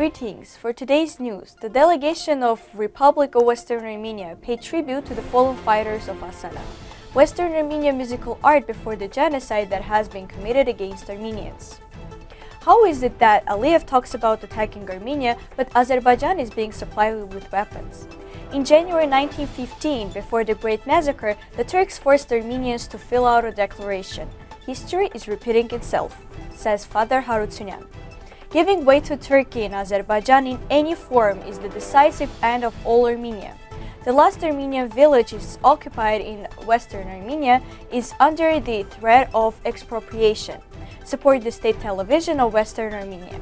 Greetings! For today's news, the delegation of Republic of Western Armenia paid tribute to the fallen fighters of ASALA, Western Armenian musical art before the genocide that has been committed against Armenians. How is it that Aliyev talks about attacking Armenia, but Azerbaijan is being supplied with weapons? In January 1915, before the Great Massacre, the Turks forced the Armenians to fill out a declaration. History is repeating itself, says Father Harutyun. Giving way to Turkey and Azerbaijan in any form is the decisive end of all Armenia. The last Armenian village is occupied in Western Armenia is under the threat of expropriation. Support the state television of Western Armenia.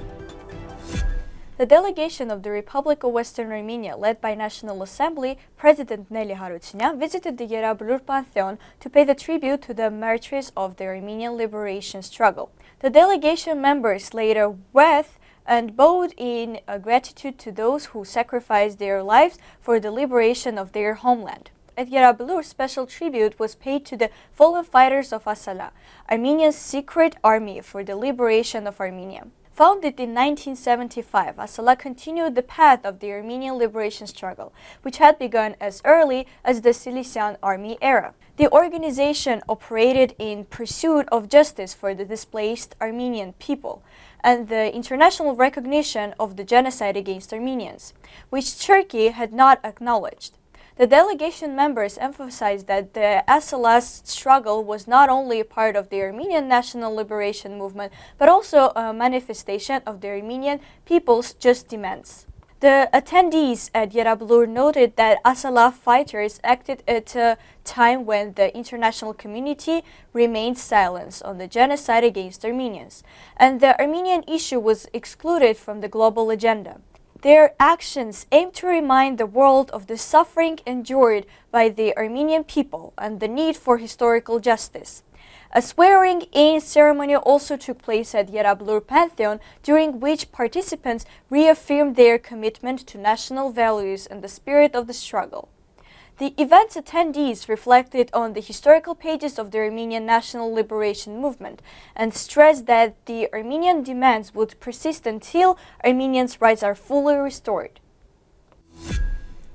The delegation of the Republic of Western Armenia, led by National Assembly President Nelly Harutyun, visited the Yerablur Pantheon to pay the tribute to the martyrs of the Armenian liberation struggle. The delegation members laid a wreath and bowed in gratitude to those who sacrificed their lives for the liberation of their homeland. At Yerablur, special tribute was paid to the fallen fighters of ASALA, Armenia's secret army for the liberation of Armenia. Founded in 1975, ASALA continued the path of the Armenian liberation struggle, which had begun as early as the Cilician Army era. The organization operated in pursuit of justice for the displaced Armenian people and the international recognition of the genocide against Armenians, which Turkey had not acknowledged. The delegation members emphasized that the ASALA's struggle was not only a part of the Armenian national liberation movement, but also a manifestation of the Armenian people's just demands. The attendees at Yerablur noted that ASALA fighters acted at a time when the international community remained silent on the genocide against Armenians, and the Armenian issue was excluded from the global agenda. Their actions aim to remind the world of the suffering endured by the Armenian people and the need for historical justice. A swearing-in ceremony also took place at Yerablur Pantheon, during which participants reaffirmed their commitment to national values and the spirit of the struggle. The event's attendees reflected on the historical pages of the Armenian national liberation movement and stressed that the Armenian demands would persist until Armenians' rights are fully restored.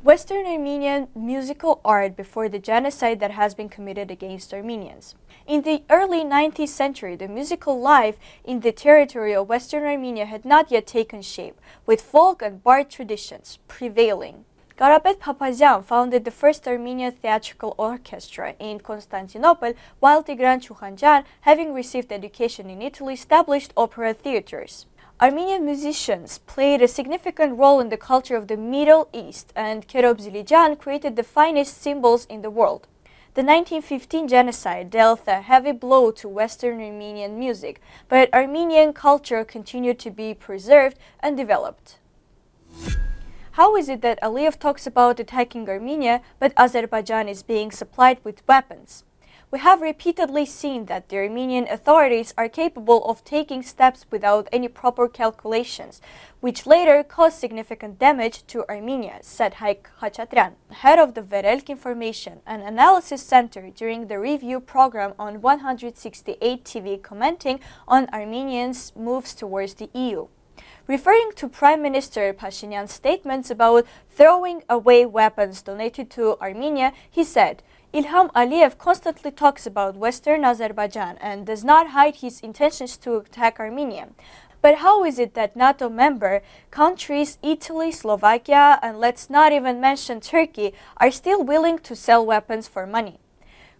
Western Armenian musical art before the genocide that has been committed against Armenians. In the early 19th century, the musical life in the territory of Western Armenia had not yet taken shape, with folk and bard traditions prevailing. Karapet Papazian founded the first Armenian theatrical orchestra in Constantinople, while Tigran Chukhanjan, having received education in Italy, established opera theaters. Armenian musicians played a significant role in the culture of the Middle East, and Adzhamoglian created the finest symbols in the world. The 1915 genocide dealt a heavy blow to Western Armenian music, but Armenian culture continued to be preserved and developed. How is it that Aliyev talks about attacking Armenia, but Azerbaijan is being supplied with weapons? We have repeatedly seen that the Armenian authorities are capable of taking steps without any proper calculations, which later caused significant damage to Armenia, said Haik Khachaturian, head of the Verelk Information and Analysis Center during the review program on 168 TV, commenting on Armenians' moves towards the EU. Referring to Prime Minister Pashinyan's statements about throwing away weapons donated to Armenia, he said, Ilham Aliyev constantly talks about Western Azerbaijan and does not hide his intentions to attack Armenia. But how is it that NATO member countries Italy, Slovakia, and let's not even mention Turkey are still willing to sell weapons for money?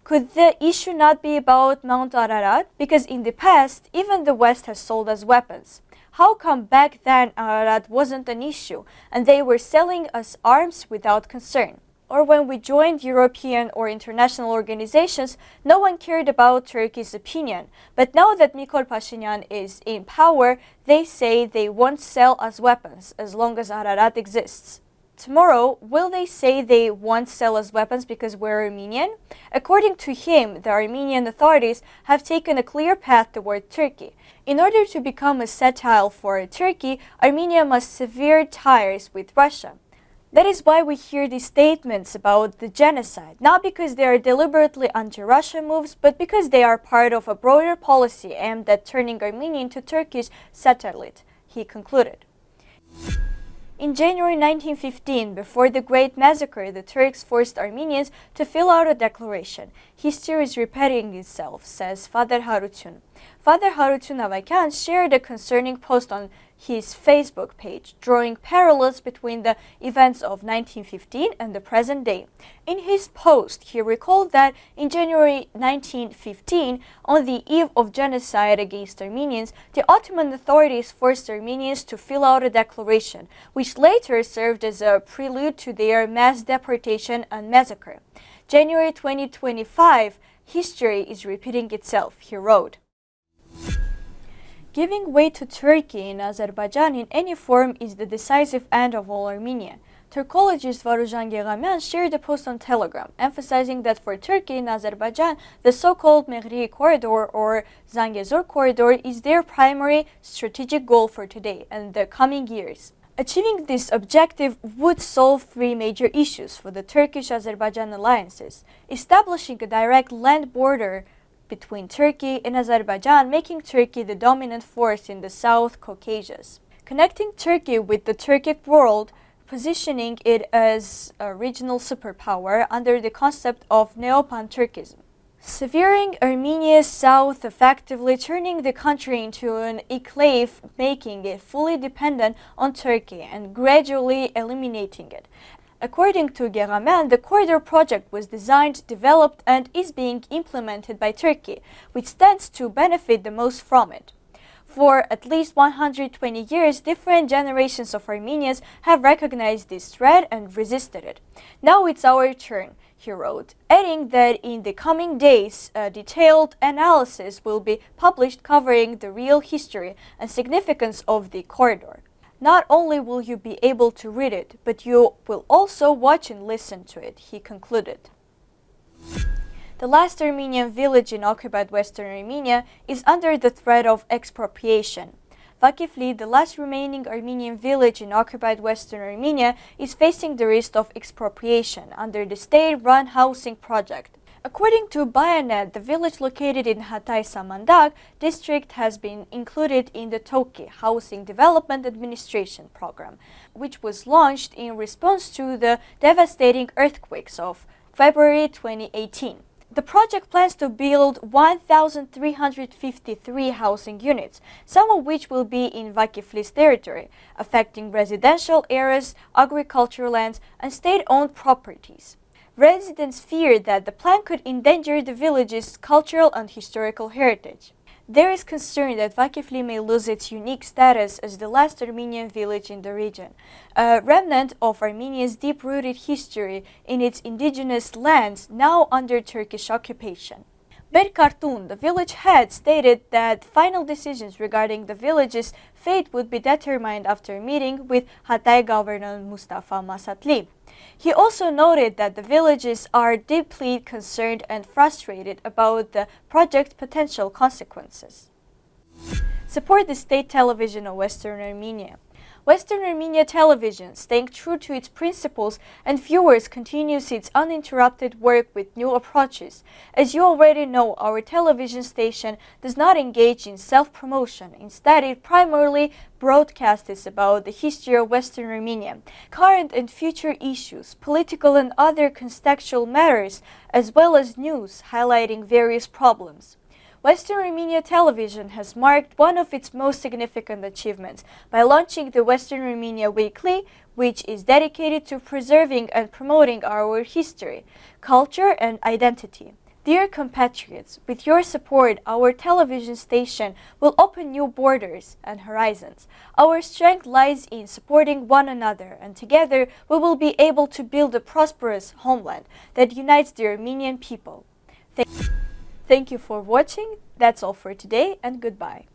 Could the issue not be about Mount Ararat? Because in the past, even the West has sold us weapons. How come back then Ararat wasn't an issue and they were selling us arms without concern? Or when we joined European or international organizations, no one cared about Turkey's opinion. But now that Nikol Pashinyan is in power, they say they won't sell us weapons as long as Ararat exists. Tomorrow, will they say they won't sell us weapons because we're Armenian? According to him, the Armenian authorities have taken a clear path toward Turkey. In order to become a satellite for Turkey, Armenia must sever ties with Russia. That is why we hear these statements about the genocide, not because they are deliberately anti-Russian moves, but because they are part of a broader policy aimed at turning Armenia into Turkish satellite, he concluded. In January 1915, before the Great Massacre, the Turks forced Armenians to fill out a declaration. History is repeating itself, says Father Harutyun. Father Harutyun shared a concerning post on his Facebook page, drawing parallels between the events of 1915 and the present day. In his post, he recalled that in January 1915, on the eve of genocide against Armenians, the Ottoman authorities forced Armenians to fill out a declaration, which later served as a prelude to their mass deportation and massacre. January 2025, history is repeating itself, he wrote. Giving way to Turkey and Azerbaijan in any form is the decisive end of all Armenia. Turkologist Varujan Geğamyan shared a post on Telegram, emphasizing that for Turkey and Azerbaijan, the so-called Mehri Corridor or Zangezur Corridor is their primary strategic goal for today and the coming years. Achieving this objective would solve three major issues for the Turkish-Azerbaijan alliances: establishing a direct land border between Turkey and Azerbaijan, making Turkey the dominant force in the South Caucasus, connecting Turkey with the Turkic world, positioning it as a regional superpower under the concept of Neo-Pan-Turkism, severing Armenia's south, effectively turning the country into an enclave, making it fully dependent on Turkey and gradually eliminating it. According to Geğamyan, the corridor project was designed, developed, and is being implemented by Turkey, which stands to benefit the most from it. For at least 120 years, different generations of Armenians have recognized this threat and resisted it. Now it's our turn, he wrote, adding that in the coming days, a detailed analysis will be published covering the real history and significance of the corridor. Not only will you be able to read it, but you will also watch and listen to it, he concluded. The last Armenian village in occupied Western Armenia is under the threat of expropriation. Vakifli, the last remaining Armenian village in occupied Western Armenia, is facing the risk of expropriation under the state-run housing project. According to BANQUE, the village located in Hatay-Samandag district has been included in the TOKI Housing Development Administration program, which was launched in response to the devastating earthquakes of February 2018. The project plans to build 1,353 housing units, some of which will be in Vakifli's territory, affecting residential areas, agricultural lands, and state-owned properties. Residents fear that the plan could endanger the village's cultural and historical heritage. There is concern that Vakifli may lose its unique status as the last Armenian village in the region, a remnant of Armenia's deep-rooted history in its indigenous lands now under Turkish occupation. Berkartun, the village head, stated that final decisions regarding the village's fate would be determined after a meeting with Hatay Governor Mustafa Masatli. He also noted that the villages are deeply concerned and frustrated about the project's potential consequences. Support the state television of Western Armenia. Western Armenia Television, staying true to its principles and viewers, continues its uninterrupted work with new approaches. As you already know, our television station does not engage in self-promotion. Instead, it primarily broadcasts about the history of Western Armenia, current and future issues, political and other contextual matters, as well as news highlighting various problems. Western Armenia Television has marked one of its most significant achievements by launching the Western Armenia Weekly, which is dedicated to preserving and promoting our history, culture, and identity. Dear compatriots, with your support, our television station will open new borders and horizons. Our strength lies in supporting one another, and together we will be able to build a prosperous homeland that unites the Armenian people. Thank you for watching. That's all for today, and goodbye.